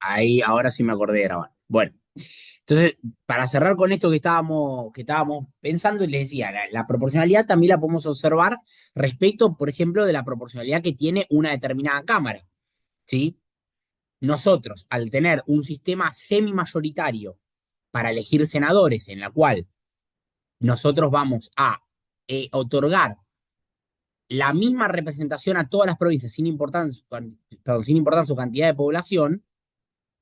Ahí, ahora sí me acordé de grabar. Bueno, entonces, para cerrar con esto que estábamos pensando, les decía, la proporcionalidad también la podemos observar respecto, por ejemplo, de la proporcionalidad que tiene una determinada cámara, ¿sí? Nosotros, al tener un sistema semimayoritario para elegir senadores, en la cual nosotros vamos a otorgar la misma representación a todas las provincias perdón, sin importar su cantidad de población,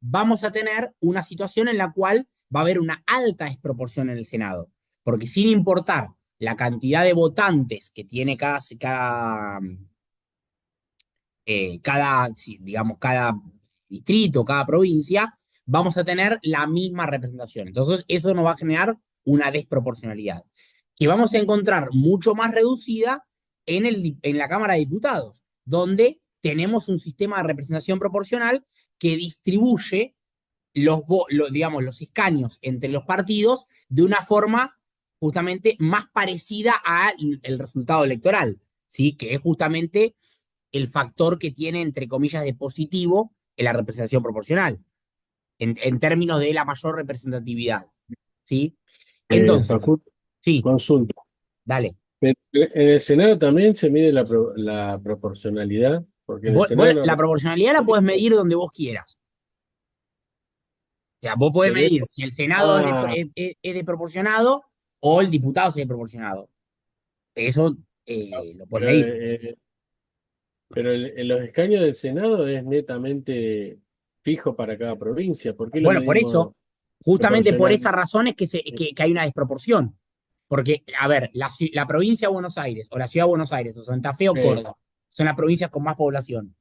vamos a tener una situación en la cual va a haber una alta desproporción en el Senado, porque sin importar la cantidad de votantes que tiene digamos, cada distrito, cada provincia, vamos a tener la misma representación. Entonces, eso nos va a generar una desproporcionalidad, que vamos a encontrar mucho más reducida en la Cámara de Diputados, donde tenemos un sistema de representación proporcional que distribuye digamos, los escaños entre los partidos de una forma justamente más parecida al el resultado electoral, ¿sí? Que es justamente el factor que tiene, entre comillas, de positivo en la representación proporcional, en términos de la mayor representatividad, ¿sí? Entonces, Facundo, sí, consulta. dale. En el Senado también se mide la proporcionalidad, porque en el Vos Senado no la proporcionalidad la podés representa. medir donde vos quieras. O sea, vos podés Pero medir eso, si el Senado ah, es de proporcionado o el diputado es de proporcionado. Eso lo podés pero, medir. en los escaños del Senado es netamente fijo para cada provincia. ¿Por qué lo Bueno, por medimos eso, justamente por proporcional? esa razón es que hay una desproporción. Porque, a ver, la provincia de Buenos Aires, o la ciudad de Buenos Aires, o Santa Fe o Eh, Córdoba, son las provincias con más población.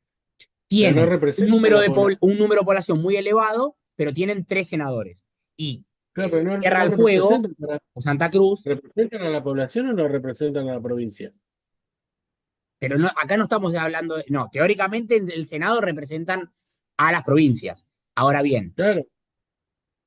pero no Tienen representa la población. un número de población muy elevado, pero tienen tres senadores. Y Claro, pero no, Tierra no del Fuego representan, o Santa Cruz, ¿representan a la población o no representan a la provincia? pero no, acá no estamos hablando de. No, teóricamente en el Senado representan a las provincias. Ahora bien, Claro,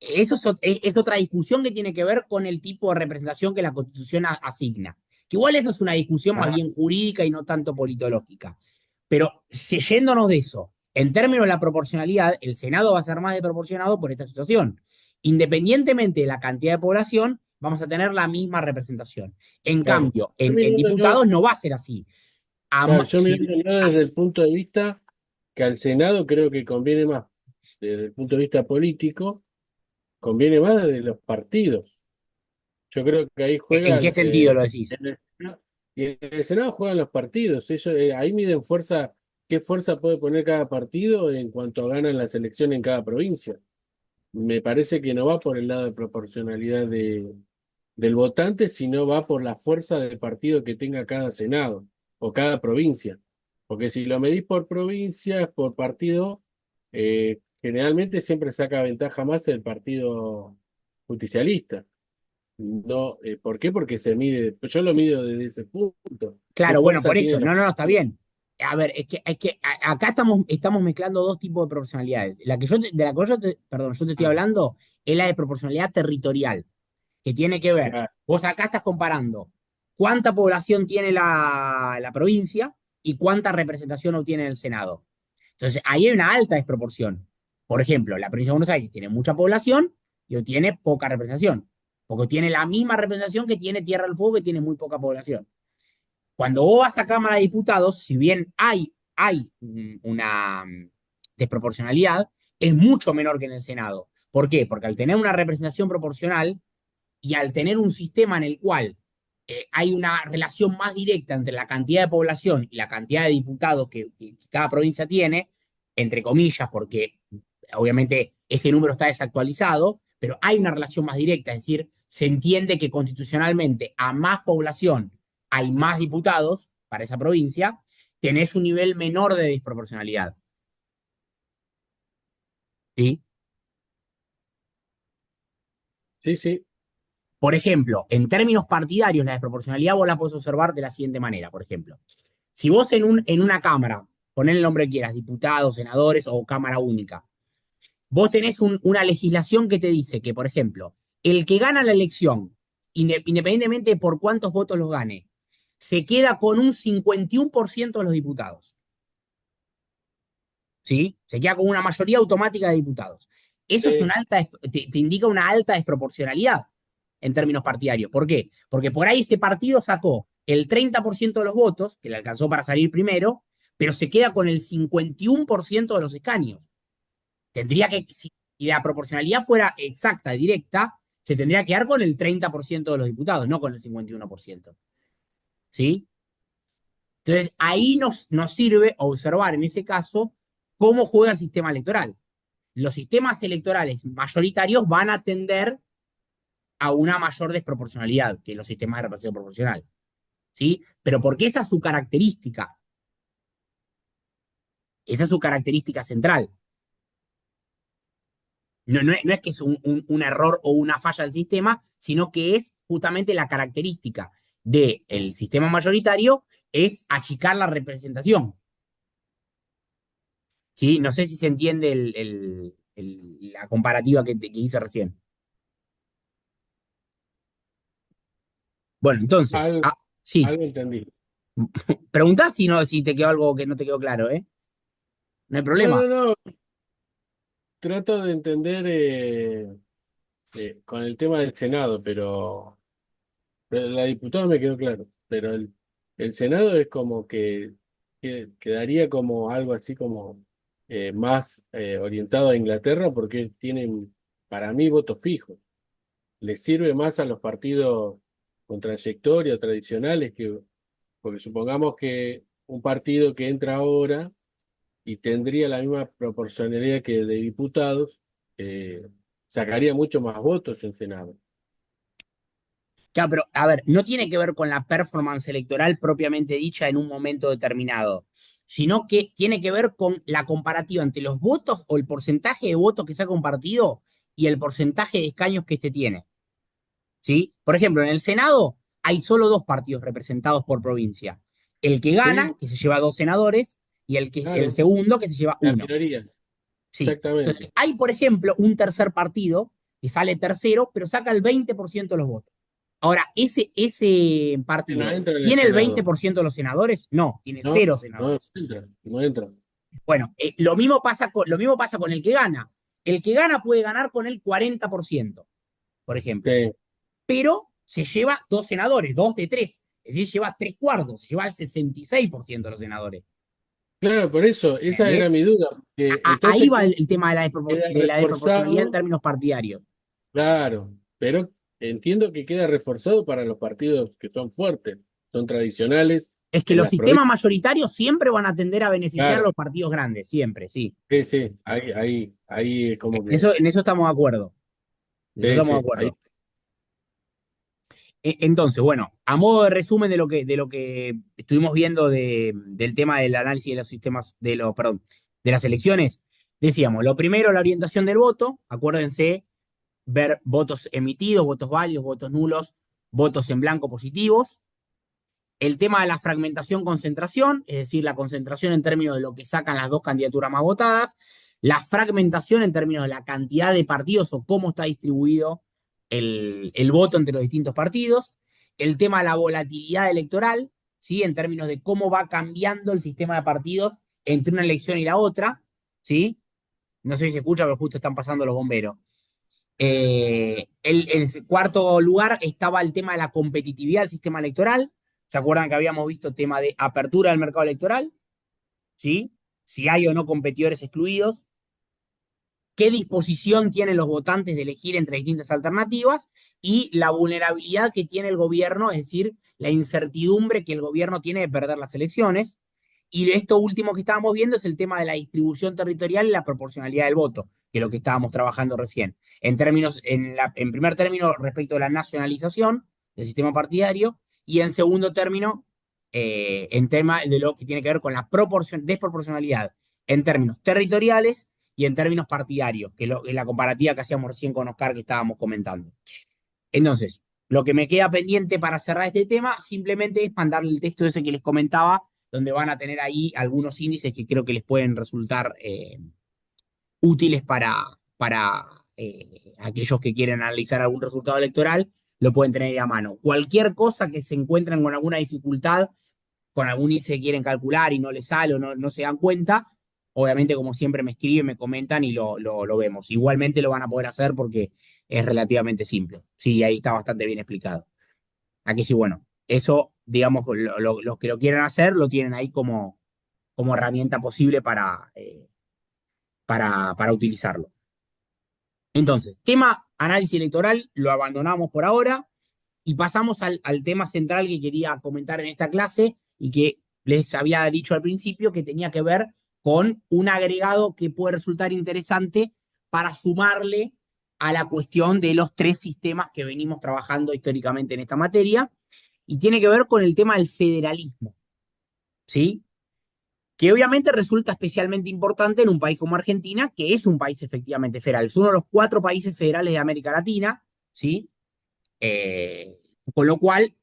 eso es otra discusión que tiene que ver con el tipo de representación que la Constitución asigna. Que igual esa es una discusión más ah, bien jurídica y no tanto politológica. Pero yéndonos de eso, en términos de la proporcionalidad, el Senado va a ser más desproporcionado por esta situación. Independientemente de la cantidad de población, vamos a tener la misma representación. En claro. cambio, Yo en mirándolo, diputados no va a ser así. claro, yo Si, mirándolo desde el punto de vista que al Senado creo que conviene más, desde el punto de vista político, conviene más de los partidos. Yo creo que ahí ¿En qué juegan, sentido lo decís? y en el Senado juegan los partidos. Ellos, ahí miden fuerza, qué fuerza puede poner cada partido en cuanto a ganan las elecciones en cada provincia. Me parece que no va por el lado de proporcionalidad del votante, sino va por la fuerza del partido que tenga cada senado o cada provincia. Porque si lo medís por provincia, por partido, generalmente siempre saca ventaja más el partido justicialista. No, ¿por qué? Porque se mide, yo lo mido desde ese punto. ¿Qué Claro, bueno, fuerza por tiene eso, la... no, no, no, está bien. A ver, acá estamos mezclando dos tipos de proporcionalidades. De la que perdón, yo te estoy Ah, hablando es la de proporcionalidad territorial, que tiene que ver, claro, vos acá estás comparando cuánta población tiene la provincia y cuánta representación obtiene el Senado. Entonces, ahí hay una alta desproporción. Por ejemplo, la provincia de Buenos Aires tiene mucha población y obtiene poca representación, porque tiene la misma representación que tiene Tierra del Fuego, que tiene muy poca población. Cuando vos vas a Cámara de Diputados, si bien hay una desproporcionalidad, es mucho menor que en el Senado. ¿Por qué? Porque al tener una representación proporcional y al tener un sistema en el cual hay una relación más directa entre la cantidad de población y la cantidad de diputados que cada provincia tiene, entre comillas, porque obviamente ese número está desactualizado, pero hay una relación más directa, es decir, se entiende que constitucionalmente a más población hay más diputados para esa provincia, tenés un nivel menor de desproporcionalidad. ¿Sí? sí, sí, Por ejemplo, en términos partidarios, la desproporcionalidad vos la podés observar de la siguiente manera. Por ejemplo, si vos en una cámara, poner el nombre que quieras, diputados, senadores o cámara única, vos tenés una legislación que te dice que, por ejemplo, el que gana la elección, independientemente de por cuántos votos los gane, se queda con un 51% de los diputados. ¿sí? Se queda con una mayoría automática de diputados. Eso es Sí. te indica una alta desproporcionalidad en términos partidarios. ¿Por qué? Porque por ahí ese partido sacó el 30% de los votos, que le alcanzó para salir primero, pero se queda con el 51% de los escaños. Tendría que, si la proporcionalidad fuera exacta, directa, se tendría que quedar con el 30% de los diputados, no con el 51%. ¿Sí? Entonces, ahí nos sirve observar en ese caso cómo juega el sistema electoral. Los sistemas electorales mayoritarios van a tender a una mayor desproporcionalidad que los sistemas de representación proporcional. ¿Sí? Pero porque esa es su característica. Esa es su característica central. No es que es un error o una falla del sistema, sino que es justamente la característica del sistema mayoritario es achicar la representación. ¿Sí? No sé si se entiende la comparativa que hice recién. Bueno, entonces, Algo, sí, algo entendí. preguntá si, no, si te quedó algo que no te quedó claro, ¿eh? No hay No, problema. no, no. Trato de entender con el tema del Senado, pero la diputada me quedó claro. Pero el Senado es como que quedaría como algo así como más orientado a Inglaterra porque tienen, para mí, votos fijos. Les sirve más a los partidos con trayectoria tradicionales que, porque supongamos que un partido que entra ahora y tendría la misma proporcionalidad que de diputados, sacaría mucho más votos en Senado. Claro, pero a ver, no tiene que ver con la performance electoral propiamente dicha en un momento determinado, sino que tiene que ver con la comparativa entre los votos o el porcentaje de votos que saca un partido y el porcentaje de escaños que este tiene. ¿Sí? Por ejemplo, en el Senado hay solo dos partidos representados por provincia. El que gana, Sí, que se lleva dos senadores, y el claro, segundo, que se lleva la uno. minoría, Sí. exactamente. Entonces, hay, por ejemplo, un tercer partido que sale tercero, pero saca el 20% de los votos. Ahora, ese No partido, entra en el ¿tiene el Senado. 20% de los senadores? No, tiene No, cero no senadores. entra, no entra. Bueno, lo mismo pasa con el que gana. El que gana puede ganar con el 40%, por ejemplo, Sí. pero se lleva dos senadores, dos de tres. Es decir, lleva tres cuartos, lleva el 66% de los senadores. Claro, por eso, esa era ¿Entendés? mi duda. Ahí Entonces va el tema de queda de la desproporcionalidad en reforzado, términos partidarios. claro, pero entiendo que queda reforzado para los partidos que son fuertes, son tradicionales Es que en los las sistemas provincias. mayoritarios siempre van a tender a beneficiar a Claro, los partidos grandes, siempre, sí. sí, sí, ahí es como que, En eso estamos de acuerdo. En eso sí, estamos de sí, ahí, acuerdo. Entonces, bueno, a modo de resumen de lo que estuvimos viendo del tema del análisis de los sistemas, perdón, de las elecciones, decíamos, lo primero, la orientación del voto, acuérdense, ver votos emitidos, votos válidos, votos nulos, votos en blanco positivos. El tema de la fragmentación-concentración, es decir, la concentración en términos de lo que sacan las dos candidaturas más votadas, la fragmentación en términos de la cantidad de partidos o cómo está distribuido el voto entre los distintos partidos, el tema de la volatilidad electoral, ¿sí? En términos de cómo va cambiando el sistema de partidos entre una elección y la otra, ¿sí? No sé si se escucha, pero justo están pasando los bomberos. El cuarto lugar estaba el tema de la competitividad del sistema electoral. ¿Se acuerdan que habíamos visto tema de apertura del mercado electoral? ¿Sí? Si hay o no competidores excluidos. ¿Qué disposición tienen los votantes de elegir entre distintas alternativas? Y la vulnerabilidad que tiene el gobierno, es decir, la incertidumbre que el gobierno tiene de perder las elecciones. Y esto último que estábamos viendo es el tema de la distribución territorial y la proporcionalidad del voto, que es lo que estábamos trabajando recién. En términos, en primer término, respecto a la nacionalización del sistema partidario, y en segundo término, en tema de lo que tiene que ver con la desproporcionalidad en términos territoriales y en términos partidarios, que es la comparativa que hacíamos recién con Oscar que estábamos comentando. Entonces, lo que me queda pendiente para cerrar este tema simplemente es mandarle el texto ese que les comentaba, donde van a tener ahí algunos índices que creo que les pueden resultar útiles para aquellos que quieren analizar algún resultado electoral, lo pueden tener ahí a mano. Cualquier cosa que se encuentren con alguna dificultad, con algún índice que quieren calcular y no les sale o no se dan cuenta, obviamente, como siempre, me escriben, me comentan y lo vemos. Igualmente lo van a poder hacer porque es relativamente simple. Sí, ahí está bastante bien explicado. Aquí sí, bueno, eso, digamos, los que lo quieran hacer lo tienen ahí como herramienta posible para utilizarlo. Entonces, tema análisis electoral lo abandonamos por ahora y pasamos al tema central que quería comentar en esta clase y que les había dicho al principio que tenía que ver con un agregado que puede resultar interesante para sumarle a la cuestión de los tres sistemas que venimos trabajando históricamente en esta materia y tiene que ver con el tema del federalismo, ¿sí? Que obviamente resulta especialmente importante en un país como Argentina, que es un país efectivamente federal. Es uno de los cuatro países federales de América Latina, ¿sí? Eh, con lo cual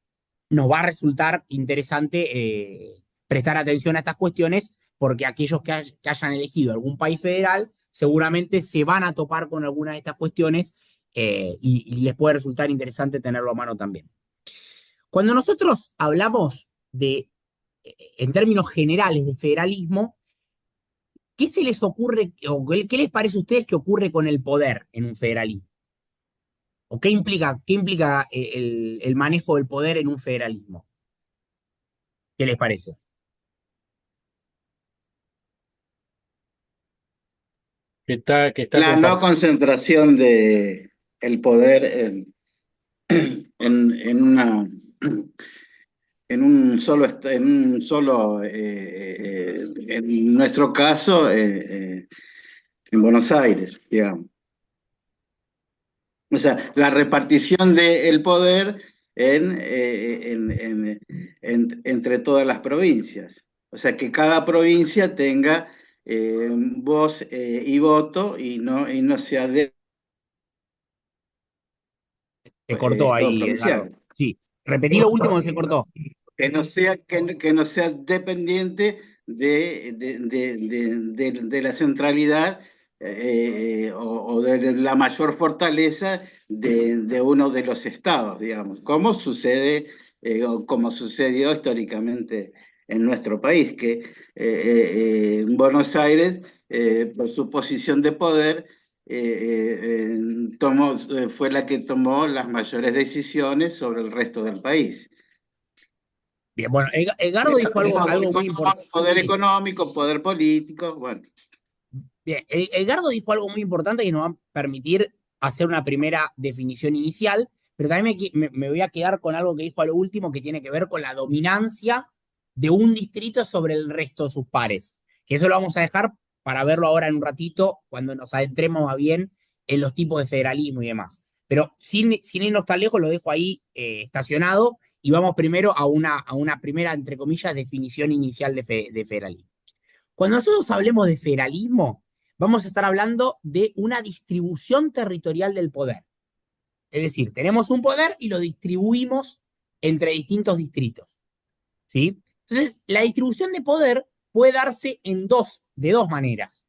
nos va a resultar interesante prestar atención a estas cuestiones, porque aquellos que hayan elegido algún país federal seguramente se van a topar con alguna de estas cuestiones y les puede resultar interesante tenerlo a mano también. Cuando nosotros hablamos en términos generales de federalismo, ¿qué se les ocurre o qué les parece a ustedes que ocurre con el poder en un federalismo? ¿O qué implica el manejo del poder en un federalismo? ¿Qué les parece? que está La no compartido. concentración de el poder en una en un solo en nuestro caso en Buenos Aires, digamos. O sea, la repartición del poder entre todas las provincias. O sea, que cada provincia tenga voz y voto y no sea Se cortó todo ahí, Edgardo. provincial. Sí. Repetí lo último que se cortó. Que no sea dependiente de la centralidad o de la mayor fortaleza de uno de los estados, digamos, como sucede o como sucedió históricamente en nuestro país, que Buenos Aires, por su posición de poder, fue la que tomó las mayores decisiones sobre el resto del país. Bien, bueno, Edgardo dijo algo muy importante. Poder Sí, económico, poder político, bueno. bien, Edgardo dijo algo muy importante que nos va a permitir hacer una primera definición inicial, pero también me voy a quedar con algo que dijo a lo último que tiene que ver con la dominancia de un distrito sobre el resto de sus pares. Que eso lo vamos a dejar para verlo ahora en un ratito, cuando nos adentremos más bien en los tipos de federalismo y demás. Pero sin irnos tan lejos, lo dejo ahí estacionado y vamos primero a una primera, entre comillas, definición inicial de federalismo. Cuando nosotros hablemos de federalismo, vamos a estar hablando de una distribución territorial del poder. Es decir, tenemos un poder y lo distribuimos entre distintos distritos. ¿Sí? Entonces, la distribución de poder puede darse de dos maneras.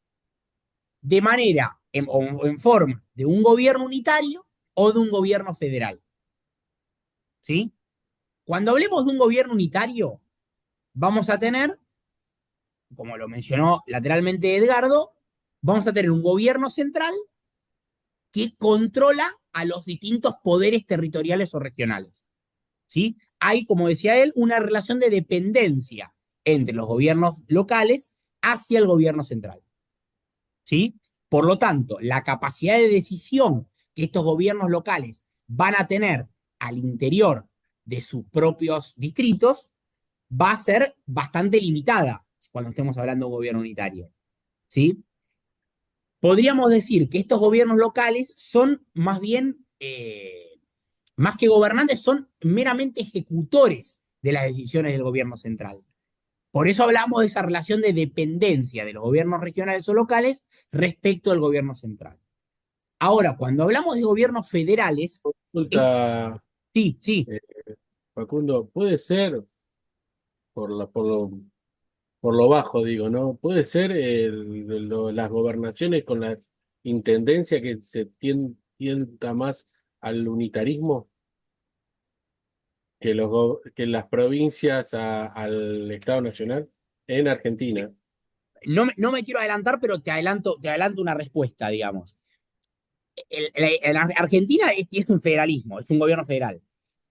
De manera, o en forma de un gobierno unitario o de un gobierno federal. ¿Sí? Cuando hablemos de un gobierno unitario, vamos a tener, como lo mencionó lateralmente Edgardo, vamos a tener un gobierno central que controla a los distintos poderes territoriales o regionales. ¿Sí? Hay, como decía él, una relación de dependencia entre los gobiernos locales hacia el gobierno central. ¿Sí? Por lo tanto, la capacidad de decisión que estos gobiernos locales van a tener al interior de sus propios distritos va a ser bastante limitada cuando estemos hablando de un gobierno unitario. ¿Sí? Podríamos decir que estos gobiernos locales son más bien, más que gobernantes, son meramente ejecutores de las decisiones del gobierno central. Por eso hablamos de esa relación de dependencia de los gobiernos regionales o locales respecto al gobierno central. Ahora, cuando hablamos de gobiernos federales, es, Consulta, sí, sí, eh, Facundo, puede ser, por lo bajo digo, ¿no? Puede ser las gobernaciones con la intendencia que se tienta más al unitarismo que las provincias al Estado Nacional en Argentina. no me quiero adelantar, pero te adelanto una respuesta, digamos. Argentina es un federalismo, es un gobierno federal,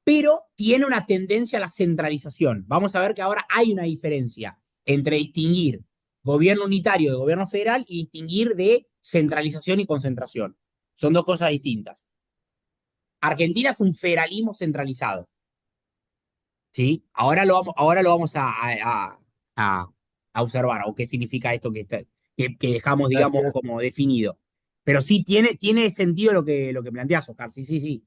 pero tiene una tendencia a la centralización. Vamos a ver que ahora hay una diferencia entre distinguir gobierno unitario de gobierno federal y distinguir de centralización y concentración. Son dos cosas distintas. Argentina es un federalismo centralizado, ¿sí? Ahora lo vamos a, a observar, o qué significa esto que dejamos, digamos, Gracias. como definido. Pero sí tiene sentido lo que planteas, Oscar. Sí, sí, sí.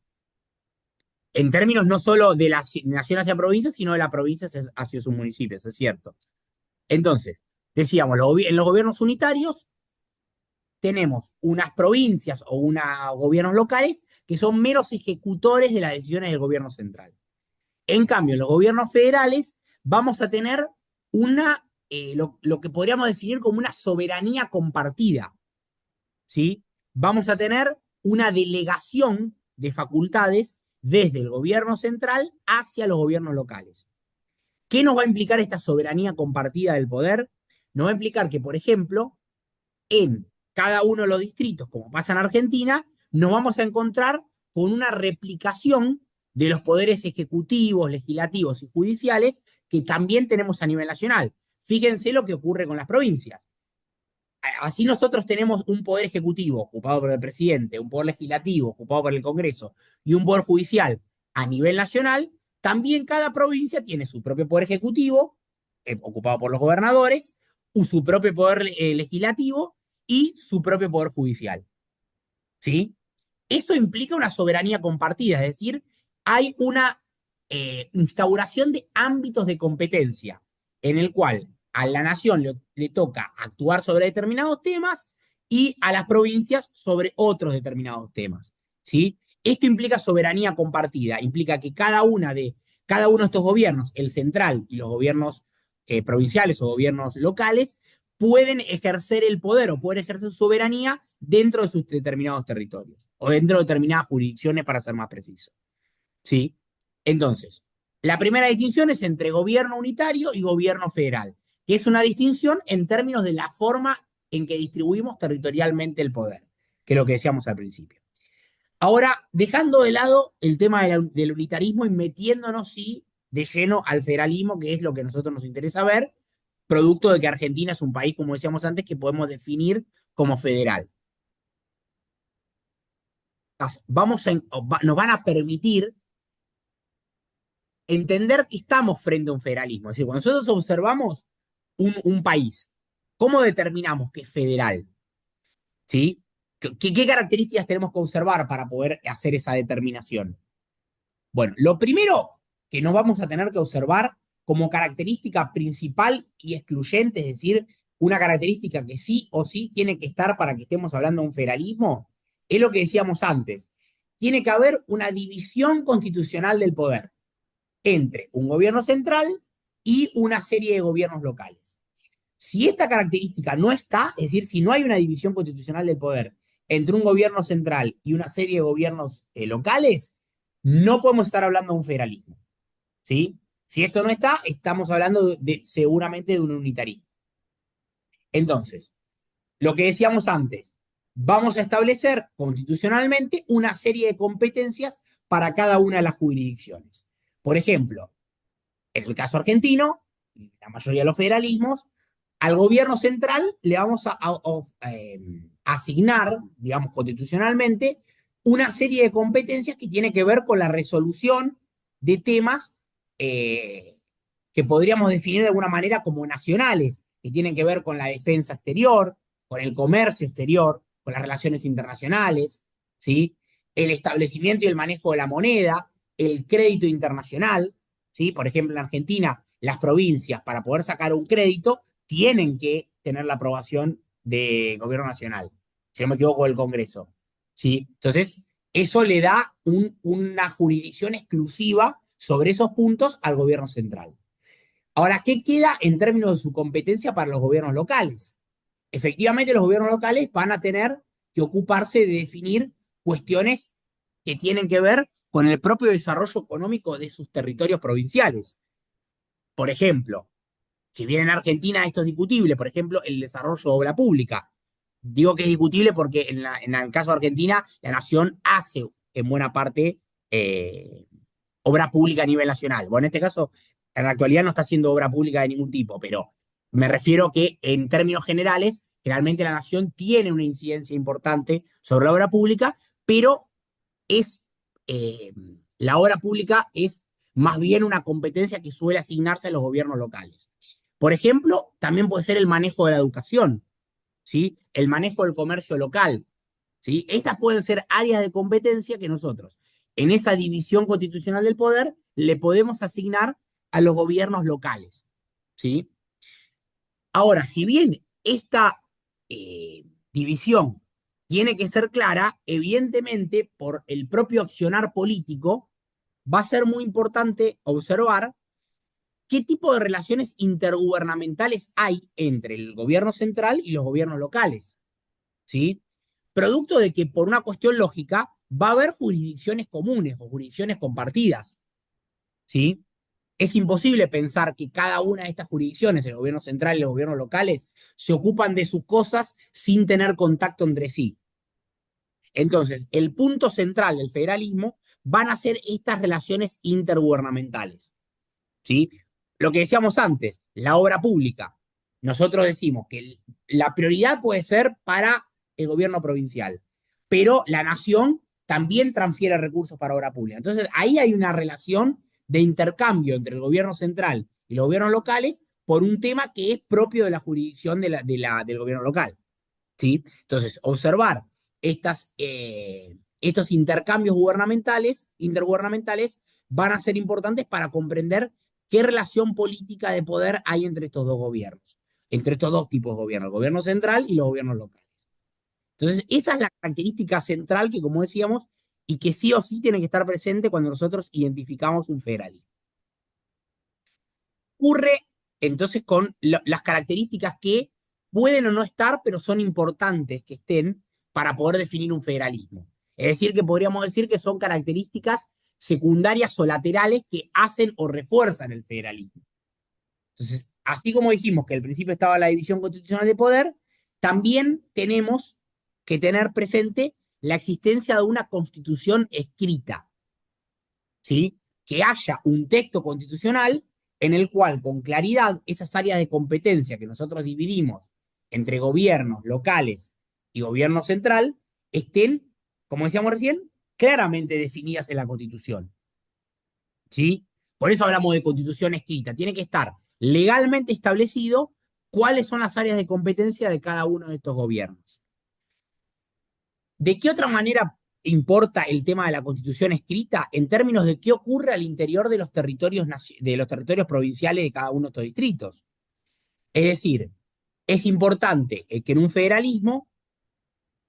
En términos no solo de la nación hacia provincia, sino de la provincia hacia sus municipios, es cierto. Entonces, decíamos, en los gobiernos unitarios tenemos unas provincias o unos gobiernos locales que son meros ejecutores de las decisiones del gobierno central. En cambio, en los gobiernos federales vamos a tener lo que podríamos definir como una soberanía compartida, ¿sí? Vamos a tener una delegación de facultades desde el gobierno central hacia los gobiernos locales. ¿Qué nos va a implicar esta soberanía compartida del poder? Nos va a implicar que, por ejemplo, en cada uno de los distritos, como pasa en Argentina, nos vamos a encontrar con una replicación de los poderes ejecutivos, legislativos y judiciales que también tenemos a nivel nacional. Fíjense lo que ocurre con las provincias. Así nosotros tenemos un poder ejecutivo ocupado por el presidente, un poder legislativo ocupado por el Congreso y un poder judicial a nivel nacional. También cada provincia tiene su propio poder ejecutivo, ocupado por los gobernadores, su propio poder legislativo y su propio poder judicial. ¿Sí? Eso implica una soberanía compartida, es decir, hay una instauración de ámbitos de competencia en el cual a la nación le toca actuar sobre determinados temas y a las provincias sobre otros determinados temas. ¿Sí? Esto implica soberanía compartida, implica que cada uno de estos gobiernos, el central y los gobiernos provinciales o gobiernos locales, pueden ejercer el poder o pueden ejercer su soberanía dentro de sus determinados territorios o dentro de determinadas jurisdicciones, para ser más preciso. ¿Sí? Entonces, la primera distinción es entre gobierno unitario y gobierno federal, que es una distinción en términos de la forma en que distribuimos territorialmente el poder, que es lo que decíamos al principio. Ahora, dejando de lado el tema del unitarismo y metiéndonos, sí, de lleno al federalismo, que es lo que a nosotros nos interesa ver, producto de que Argentina es un país, como decíamos antes, que podemos definir como federal. Nos van a permitir entender que estamos frente a un federalismo. Es decir, cuando nosotros observamos un país, ¿cómo determinamos que es federal? ¿Sí? ¿Qué características tenemos que observar para poder hacer esa determinación? Bueno, lo primero que nos vamos a tener que observar como característica principal y excluyente, es decir, una característica que sí o sí tiene que estar para que estemos hablando de un federalismo, es lo que decíamos antes. Tiene que haber una división constitucional del poder entre un gobierno central y una serie de gobiernos locales. Si esta característica no está, es decir, si no hay una división constitucional del poder entre un gobierno central y una serie de gobiernos locales, no podemos estar hablando de un federalismo. ¿Sí? Si esto no está, estamos hablando seguramente de un unitarismo. Entonces, lo que decíamos antes, vamos a establecer constitucionalmente una serie de competencias para cada una de las jurisdicciones. Por ejemplo, en el caso argentino, la mayoría de los federalismos, al gobierno central le vamos asignar, digamos, constitucionalmente, una serie de competencias que tiene que ver con la resolución de temas que podríamos definir de alguna manera como nacionales, que tienen que ver con la defensa exterior, con el comercio exterior, con las relaciones internacionales, ¿sí? El establecimiento y el manejo de la moneda, el crédito internacional, ¿sí? Por ejemplo, en Argentina, las provincias, para poder sacar un crédito, tienen que tener la aprobación del gobierno nacional, si no me equivoco, del Congreso, ¿sí? Entonces, eso le da una jurisdicción exclusiva sobre esos puntos al gobierno central. Ahora, ¿qué queda en términos de su competencia para los gobiernos locales? Efectivamente, los gobiernos locales van a tener que ocuparse de definir cuestiones que tienen que ver con el propio desarrollo económico de sus territorios provinciales. Por ejemplo, Si bien en Argentina esto es discutible, por ejemplo, el desarrollo de obra pública. Digo que es discutible porque en el caso de Argentina, la nación hace en buena parte eh, obra pública a nivel nacional. Bueno, en este caso, en la actualidad no está haciendo obra pública de ningún tipo, pero me refiero que en términos generales, generalmente la nación tiene una incidencia importante sobre la obra pública, pero es eh, la obra pública es más bien una competencia que suele asignarse a los gobiernos locales. Por ejemplo, también puede ser el manejo de la educación, ¿sí? El manejo del comercio local, ¿sí? Esas pueden ser áreas de competencia que nosotros, en esa división constitucional del poder, le podemos asignar a los gobiernos locales, ¿sí? Ahora, si bien esta división tiene que ser clara, evidentemente, por el propio accionar político, va a ser muy importante observar qué tipo de relaciones intergubernamentales hay entre el gobierno central y los gobiernos locales, ¿sí? Producto de que por una cuestión lógica va a haber jurisdicciones comunes o jurisdicciones compartidas, ¿sí? Es imposible pensar que cada una de estas jurisdicciones, el gobierno central y los gobiernos locales, se ocupan de sus cosas sin tener contacto entre sí. Entonces, el punto central del federalismo van a ser estas relaciones intergubernamentales, ¿sí? Lo que decíamos antes, la obra pública. Nosotros decimos que la prioridad puede ser para el gobierno provincial, pero la nación también transfiere recursos para obra pública. Entonces, ahí hay una relación de intercambio entre el gobierno central y los gobiernos locales por un tema que es propio de la jurisdicción del gobierno local, ¿sí? Entonces, observar estos intercambios intergubernamentales van a ser importantes para comprender qué relación política de poder hay entre estos dos gobiernos, entre estos dos tipos de gobierno, el gobierno central y los gobiernos locales. Entonces, esa es la característica central que, como decíamos, y que sí o sí tiene que estar presente cuando nosotros identificamos un federalismo. Ocurre entonces con las características que pueden o no estar, pero son importantes que estén para poder definir un federalismo. Es decir, que podríamos decir que son características secundarias o laterales que hacen o refuerzan el federalismo. Entonces, así como dijimos que al principio estaba la división constitucional de poder, también tenemos que tener presente la existencia de una constitución escrita, ¿sí? Que haya un texto constitucional en el cual, con claridad, esas áreas de competencia que nosotros dividimos entre gobiernos locales y gobierno central estén, como decíamos recién, claramente definidas en la Constitución, ¿sí? Por eso hablamos de constitución escrita. Tiene que estar legalmente establecido cuáles son las áreas de competencia de cada uno de estos gobiernos. ¿De qué otra manera importa el tema de la constitución escrita en términos de qué ocurre al interior de los territorios provinciales de cada uno de estos distritos? Es decir, es importante que en un federalismo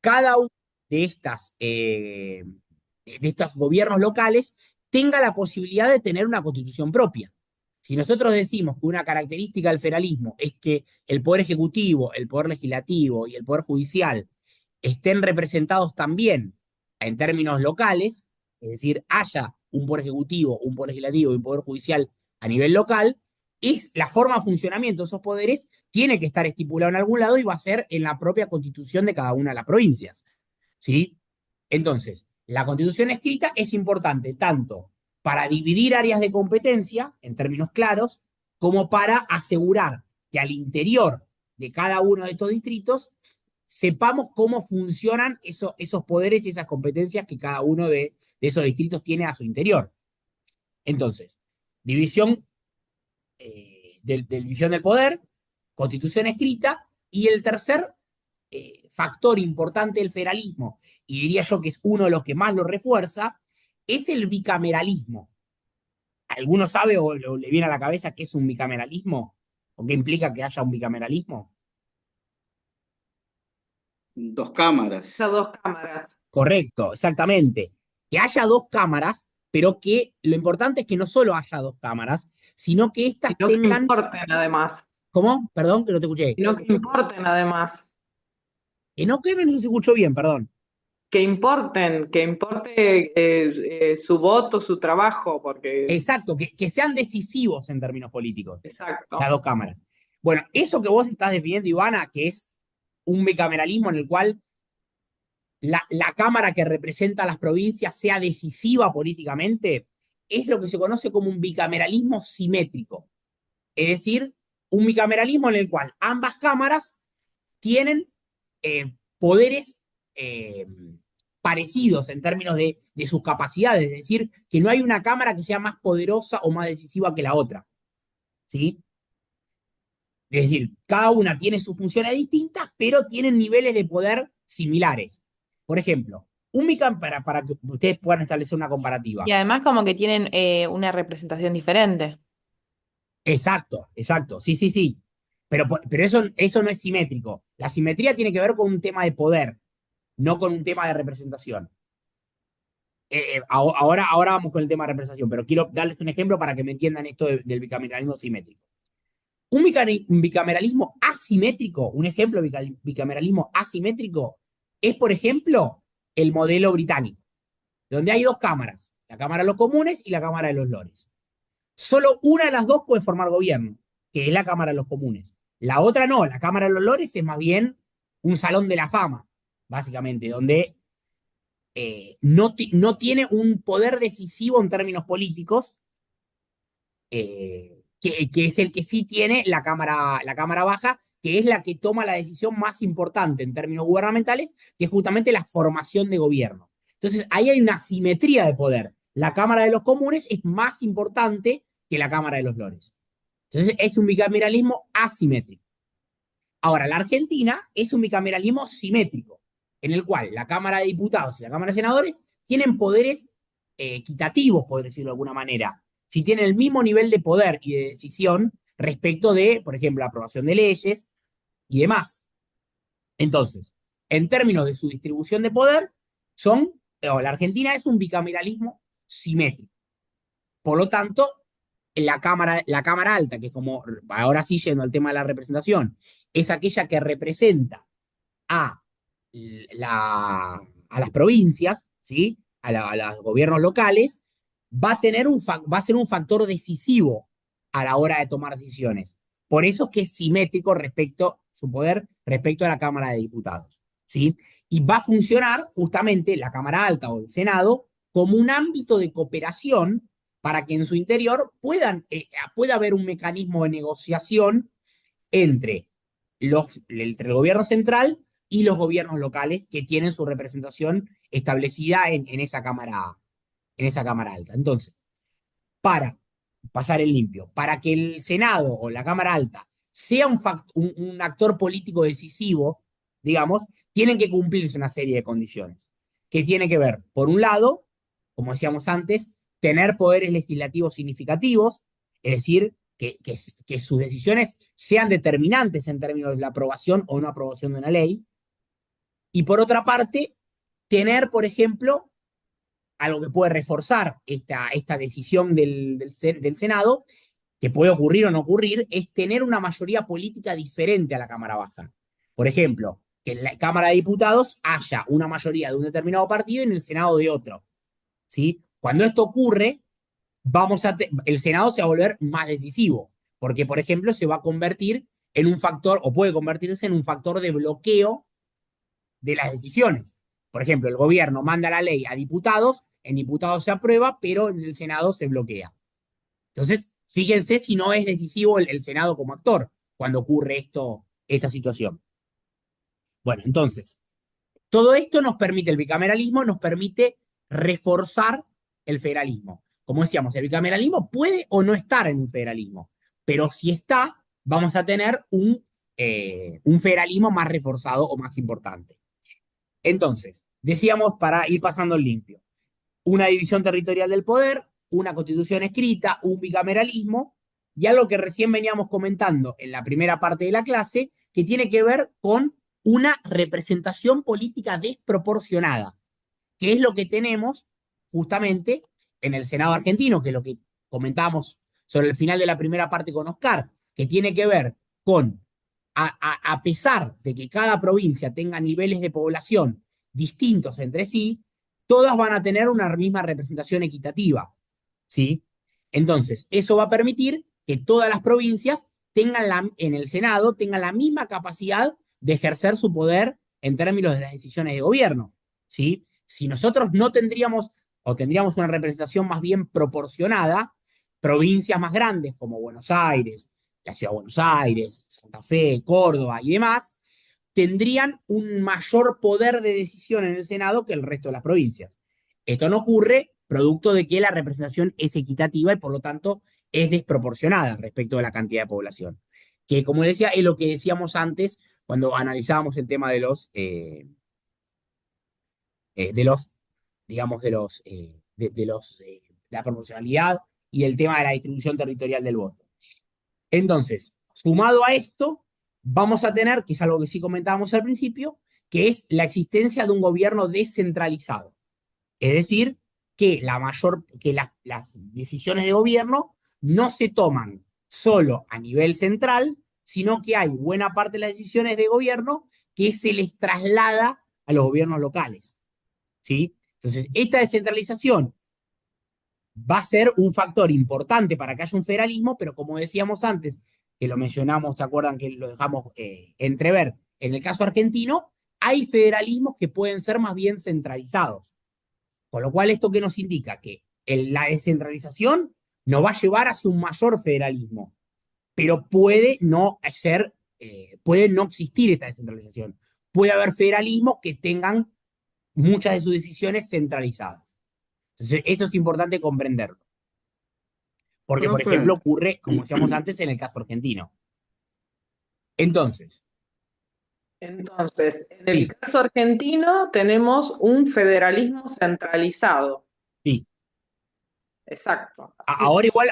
cada uno de de estos gobiernos locales tenga la posibilidad de tener una constitución propia. Si nosotros decimos que una característica del federalismo es que el poder ejecutivo, el poder legislativo y el poder judicial estén representados también en términos locales, es decir, haya un poder ejecutivo, un poder legislativo y un poder judicial a nivel local, es la forma de funcionamiento de esos poderes tiene que estar estipulado en algún lado y va a ser en la propia constitución de cada una de las provincias, ¿sí? Entonces, la constitución escrita es importante tanto para dividir áreas de competencia, en términos claros, como para asegurar que al interior de cada uno de estos distritos sepamos cómo funcionan esos poderes y esas competencias que cada uno de esos distritos tiene a su interior. Entonces, división, división del poder, constitución escrita, y el tercer factor importante del federalismo, y diría yo que es uno de los que más lo refuerza, es el bicameralismo. ¿Alguno sabe o le viene a la cabeza qué es un bicameralismo? ¿O qué implica que haya un bicameralismo? Dos cámaras. Esas dos cámaras. Correcto, exactamente. Que haya dos cámaras, pero que lo importante es que no solo haya dos cámaras, sino que éstas Sino que tengan... importen además. ¿Cómo? Perdón, que no te escuché. Sino que importen además. Que no, que no se escuchó bien, perdón. Que importe su voto, su trabajo, porque... Exacto, que sean decisivos en términos políticos, Exacto. las dos cámaras. Bueno, eso que vos estás definiendo, Ivana, que es un bicameralismo en el cual la Cámara que representa a las provincias sea decisiva políticamente, es lo que se conoce como un bicameralismo simétrico. Es decir, un bicameralismo en el cual ambas cámaras tienen poderes eh, parecidos en términos de sus capacidades, es decir, que no hay una cámara que sea más poderosa o más decisiva que la otra, ¿sí? Es decir, cada una tiene sus funciones distintas, pero tienen niveles de poder similares. Por ejemplo, para que ustedes puedan establecer una Y comparativa. además como que tienen una representación diferente. Exacto, exacto, sí, sí, sí. Pero eso no es simétrico. La simetría tiene que ver con un tema de poder, no con un tema de representación. Ahora vamos con el tema de representación, pero quiero darles un ejemplo para que me entiendan esto del bicameralismo simétrico. Un bicameralismo asimétrico, un ejemplo de bicameralismo asimétrico, es, por ejemplo, el modelo británico, donde hay dos cámaras, la Cámara de los Comunes y la Cámara de los Lores. Solo una de las dos puede formar gobierno, que es la Cámara de los Comunes. La otra no, la Cámara de los Lores es más bien un salón de la fama, básicamente, donde no tiene un poder decisivo en términos políticos, que es el que sí tiene la cámara baja, que es la que toma la decisión más importante en términos gubernamentales, que es justamente la formación de gobierno. Entonces, ahí hay una simetría de poder. La Cámara de los Comunes es más importante que la Cámara de los Lores. Entonces, es un bicameralismo asimétrico. Ahora, la Argentina es un bicameralismo simétrico, en el cual la Cámara de Diputados y la Cámara de Senadores tienen poderes equitativos, por decirlo de alguna manera. Si tienen el mismo nivel de poder y de decisión respecto de, por ejemplo, la aprobación de leyes y demás. Entonces, en términos de su distribución de poder, la Argentina es un bicameralismo simétrico. Por lo tanto, la cámara alta, que como ahora sí yendo al tema de la representación, es aquella que representa a, a las provincias, ¿sí? A los gobiernos locales, va a ser un factor decisivo a la hora de tomar decisiones. Por eso es que es simétrico su poder respecto a la Cámara de Diputados, ¿sí? Y va a funcionar justamente la Cámara Alta o el Senado como un ámbito de cooperación para que en su interior pueda haber un mecanismo de negociación entre, entre el gobierno central y los gobiernos locales que tienen su representación establecida en esa cámara alta. Entonces, para pasar el limpio, para que el Senado o la Cámara Alta sea un actor político decisivo, digamos, tienen que cumplirse una serie de condiciones, que tiene que ver, por un lado, como decíamos antes, tener poderes legislativos significativos, es decir, que sus decisiones sean determinantes en términos de la aprobación o no aprobación de una ley, y por otra parte, tener, por ejemplo, algo que puede reforzar esta decisión del Senado, que puede ocurrir o no ocurrir, es tener una mayoría política diferente a la Cámara Baja. Por ejemplo, que en la Cámara de Diputados haya una mayoría de un determinado partido y en el Senado de otro, ¿sí? Cuando esto ocurre, el Senado se va a volver más decisivo, porque, por ejemplo, se va a convertir en un factor, o puede convertirse en un factor de bloqueo de las decisiones. Por ejemplo, el gobierno manda la ley a diputados, en diputados se aprueba, pero en el Senado se bloquea. Entonces, fíjense si no es decisivo el Senado como actor cuando ocurre esta situación. Bueno, entonces, todo esto nos permite, el bicameralismo nos permite reforzar el federalismo. Como decíamos, el bicameralismo puede o no estar en un federalismo, pero si está, vamos a tener un federalismo más reforzado o más importante. Entonces, decíamos para ir pasando el limpio, una división territorial del poder, una constitución escrita, un bicameralismo y algo que recién veníamos comentando en la primera parte de la clase, que tiene que ver con una representación política desproporcionada, que es lo que tenemos justamente en el Senado argentino, que es lo que comentábamos sobre el final de la primera parte con Oscar, que tiene que ver con, a pesar de que cada provincia tenga niveles de población distintos entre sí, todas van a tener una misma representación equitativa, ¿sí? Entonces, eso va a permitir que todas las provincias en el Senado tengan la misma capacidad de ejercer su poder en términos de las decisiones de gobierno, ¿sí? Si nosotros no tendríamos o tendríamos una representación más bien proporcionada, provincias más grandes como Buenos Aires, la Ciudad de Buenos Aires, Santa Fe, Córdoba y demás, tendrían un mayor poder de decisión en el Senado que el resto de las provincias. Esto no ocurre producto de que la representación es equitativa y por lo tanto es desproporcionada respecto de la cantidad de población. Que como decía, es lo que decíamos antes cuando analizábamos el tema de los digamos, de la proporcionalidad y el tema de la distribución territorial del voto. Entonces, sumado a esto, vamos a tener, que es algo que sí comentábamos al principio, que es la existencia de un gobierno descentralizado. Es decir, que las decisiones de gobierno no se toman solo a nivel central, sino que hay buena parte de las decisiones de gobierno que se les traslada a los gobiernos locales, ¿sí? Entonces, esta descentralización va a ser un factor importante para que haya un federalismo, pero como decíamos antes, que lo mencionamos, ¿se acuerdan que lo dejamos entrever? En el caso argentino, hay federalismos que pueden ser más bien centralizados. Con lo cual, ¿esto qué nos indica? Que la descentralización nos va a llevar hacia un mayor federalismo, pero puede no existir esta descentralización. Puede haber federalismos que tengan muchas de sus decisiones centralizadas. Entonces, eso es importante comprenderlo. Porque, por Profe, ejemplo, ocurre, como decíamos antes, en el caso argentino. Entonces, Entonces, en el sí, caso argentino tenemos un federalismo centralizado. sí. Exacto, así. Ahora igual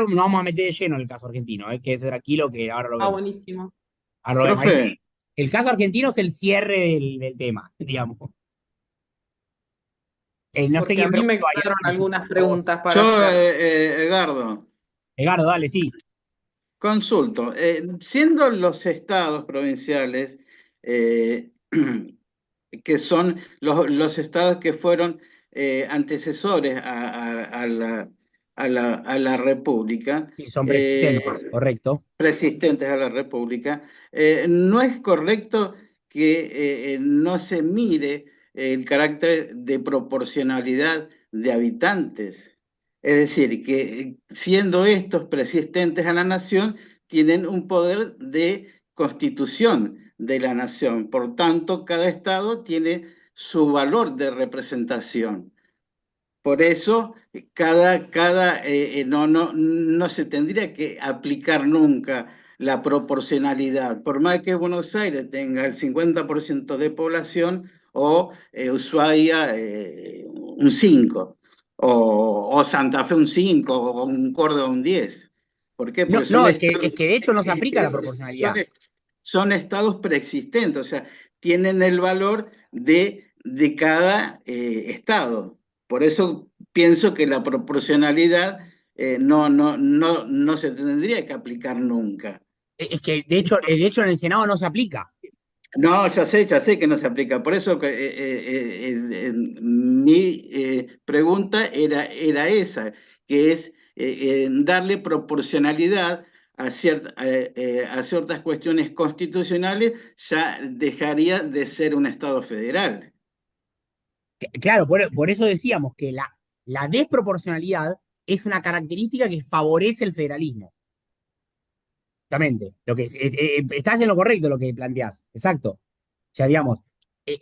nos vamos a meter de lleno en el caso argentino, que es aquí lo que ahora lo Ah, vemos. buenísimo. Ahora lo vemos. Ahí sí. profe, El caso argentino es el cierre del tema, digamos. No sé Porque a quién mí me preguntó ahí. quedaron algunas A vos. preguntas para yo, hacer. Edgardo, Edgardo, dale, sí. consulto. Siendo los estados provinciales, eh, que son los estados que fueron antecesores a la República, Sí, son persistentes, correcto. persistentes a la República, no es correcto que no se mire el carácter de proporcionalidad de habitantes. Es decir, que siendo estos persistentes a la nación, tienen un poder de constitución de la nación. Por tanto, cada estado tiene su valor de representación. Por eso, no se tendría que aplicar nunca la proporcionalidad. Por más que Buenos Aires tenga el 50% de población o Ushuaia un 5%, o Santa Fe un 5%, o un Córdoba un 10%. ¿Por qué? No, Porque son no, es estados, que de hecho no se aplica la son, proporcionalidad. son estados preexistentes, o sea, tienen el valor de cada estado. Por eso pienso que la proporcionalidad no se tendría que aplicar nunca. Es que de hecho en el Senado no se aplica. No, ya sé que no se aplica. Por eso mi pregunta era esa, que es darle proporcionalidad a ciertas cuestiones constitucionales, ya dejaría de ser un Estado federal. Claro, por eso decíamos que la desproporcionalidad es una característica que favorece el federalismo. Exactamente. Estás en lo correcto lo que planteás. Exacto. O sea, digamos,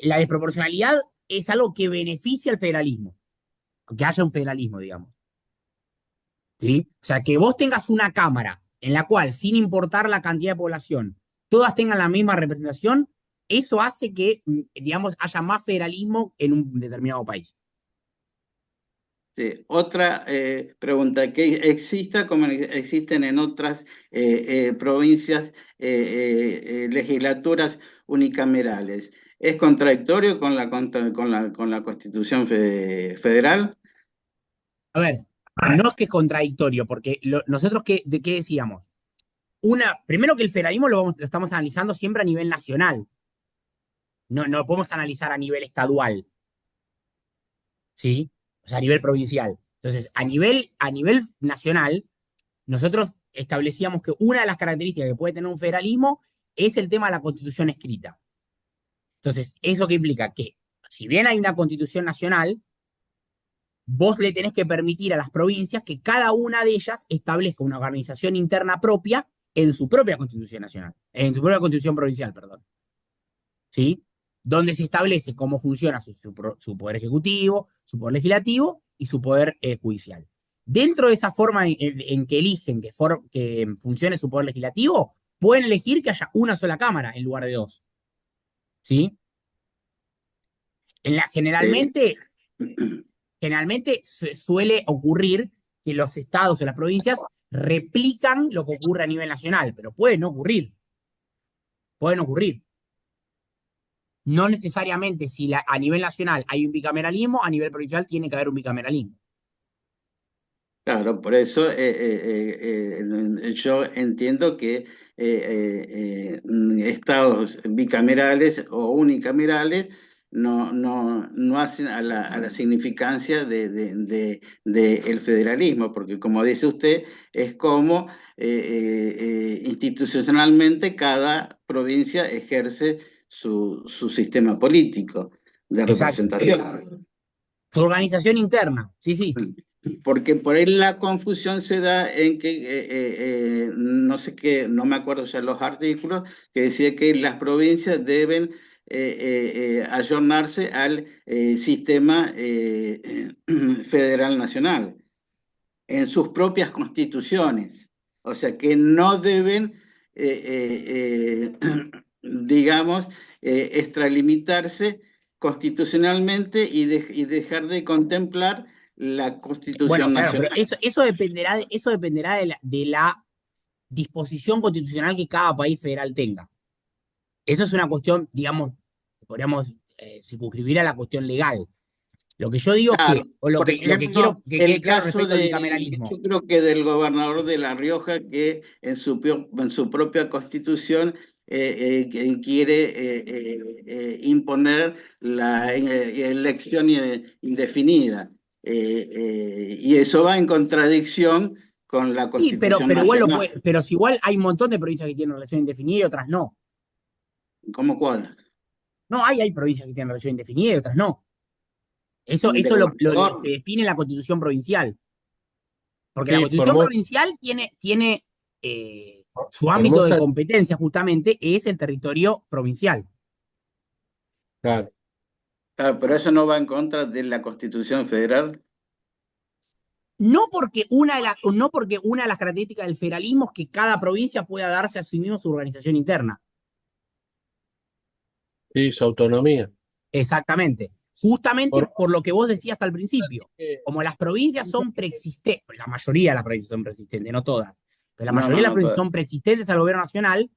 la desproporcionalidad es algo que beneficia al federalismo. Que haya un federalismo, digamos. ¿Sí? O sea, que vos tengas una cámara en la cual, sin importar la cantidad de población, todas tengan la misma representación, eso hace que, digamos, haya más federalismo en un determinado país. Sí. Otra pregunta, que exista como existen en otras provincias legislaturas unicamerales. ¿Es contradictorio con con la Constitución federal? A ver, no es que es contradictorio, porque nosotros, ¿de qué decíamos? Primero que el federalismo lo estamos analizando siempre a nivel nacional. No lo podemos analizar a nivel estadual, ¿sí? O sea, a nivel provincial. Entonces, a nivel nacional, nosotros establecíamos que una de las características que puede tener un federalismo es el tema de la constitución escrita. Entonces, ¿eso qué implica? Que si bien hay una constitución nacional, vos le tenés que permitir a las provincias que cada una de ellas establezca una organización interna propia en su propia constitución nacional, en su propia constitución provincial, perdón. ¿Sí? Donde se establece cómo funciona su poder ejecutivo, su poder legislativo y su poder judicial. Dentro de esa forma en que eligen que funcione su poder legislativo, pueden elegir que haya una sola cámara en lugar de dos. ¿Sí? Generalmente suele ocurrir que los estados o las provincias replican lo que ocurre a nivel nacional, pero puede no ocurrir. Pueden ocurrir. No necesariamente si a nivel nacional hay un bicameralismo, a nivel provincial tiene que haber un bicameralismo. Claro, por eso yo entiendo que estados bicamerales o unicamerales no hacen a la significancia del federalismo, porque como dice usted, es como institucionalmente cada provincia ejerce su sistema político de representación. Su organización interna, sí. Porque por ahí la confusión se da en que, no sé qué, no me acuerdo ya los artículos, que decía que las provincias deben ayornarse al sistema federal nacional, en sus propias constituciones. O sea, que no deben, digamos, extralimitarse constitucionalmente y dejar de contemplar la Constitución nacional. Pero eso dependerá de la disposición constitucional que cada país federal tenga. Eso es una cuestión, digamos, podríamos circunscribir a la cuestión legal. Lo que yo digo es que, lo que quiero que quede claro respecto al bicameralismo. Yo creo que del gobernador de La Rioja, que en su propia constitución quiere imponer la elección indefinida. Y eso va en contradicción con la Constitución nacional. Pero si igual hay un montón de provincias que tienen relación indefinida y otras no. ¿Cómo cuál? No, hay provincias que tienen relación indefinida y otras no. Eso se define en la Constitución provincial. Porque la Constitución provincial tiene su ámbito de competencia, justamente, es el territorio provincial. Claro. Claro, pero eso no va en contra de la Constitución federal. No porque una de las características del federalismo es que cada provincia pueda darse a sí mismo su organización interna. Sí, su autonomía. Exactamente. Justamente por lo que vos decías al principio. Como las provincias son preexistentes, la mayoría de las provincias son preexistentes, no todas, pero la mayoría de las provincias son preexistentes al gobierno nacional,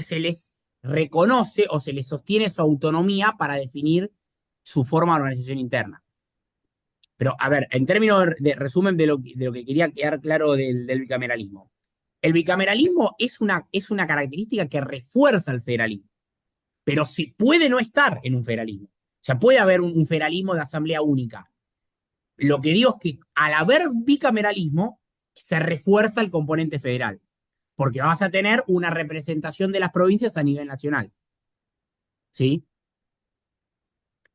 se les reconoce o se les sostiene su autonomía para definir su forma de organización interna. Pero, a ver, en términos de resumen de lo que quería quedar claro del bicameralismo. El bicameralismo es una característica que refuerza el federalismo, pero puede no estar en un federalismo. O sea, puede haber un federalismo de asamblea única. Lo que digo es que al haber bicameralismo, se refuerza el componente federal, porque vas a tener una representación de las provincias a nivel nacional. ¿Sí?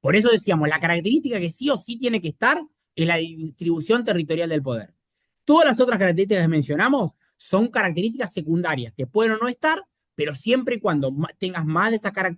Por eso decíamos, la característica que sí o sí tiene que estar es la distribución territorial del poder. Todas las otras características que mencionamos son características secundarias que pueden o no estar, pero siempre y cuando tengas más de esas características